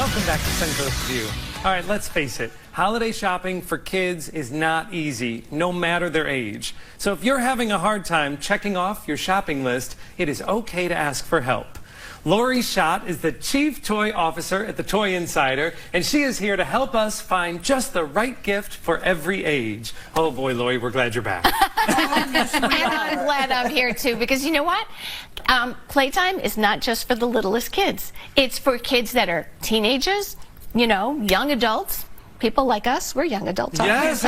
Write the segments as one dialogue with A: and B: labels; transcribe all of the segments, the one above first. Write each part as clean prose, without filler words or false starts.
A: Welcome back to Suncoast View. All right, let's face it. Holiday shopping for kids is not easy, no matter their age. So if you're having a hard time checking off your shopping list, it is okay to ask for help. Lori Schott is the Chief Toy Officer at the Toy Insider, and she is here to help us find just the right gift for every age. Oh boy, Lori, we're glad you're back.
B: And I'm glad I'm here too, because you know what? Playtime is not just for the littlest kids. It's for kids that are teenagers, you know, young adults. People like us, we're young adults.
A: Yes,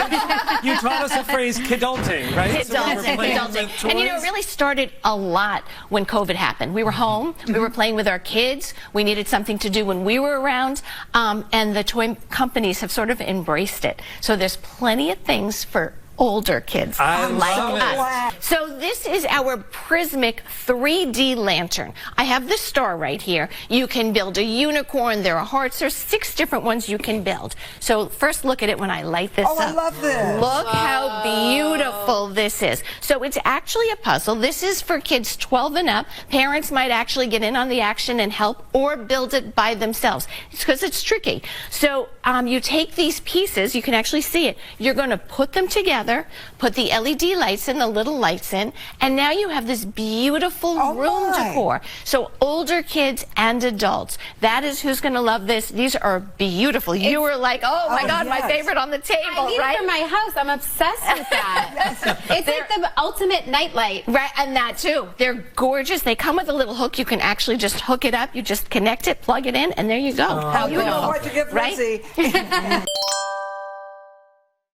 A: you taught us the phrase kidulting, right?
B: Kidulting. And you know, it really started a lot when COVID happened. We were home, we were playing with our kids, we needed something to do when we were around, and the toy companies have sort of embraced it. So there's plenty of things for older kids like us. So this is our Prismic 3D lantern. I have the star right here. You can build a unicorn. There are hearts. There's 6 different ones you can build. So first look at it when I light this up.
C: I love this.
B: Look how beautiful this is. So it's actually a puzzle. This is for kids 12 and up. Parents might actually get in on the action and help or build it by themselves. It's because it's tricky. So you take these pieces. You can actually see it. You're going to put them together. Put the LED lights in, the little lights in, and now you have this beautiful room decor. So older kids and adults, that is who's going to love this. These are beautiful. You were like, oh my God, my favorite on the table,
D: I need
B: right?
D: it for my house. I'm obsessed with that. It's like the ultimate nightlight.
B: Right, and that too. They're gorgeous. They come with a little hook. You can actually just hook it up. You just connect it, plug it in, and there you go.
C: How beautiful.
B: Beautiful,
C: What to give
B: right?
C: Lizzie.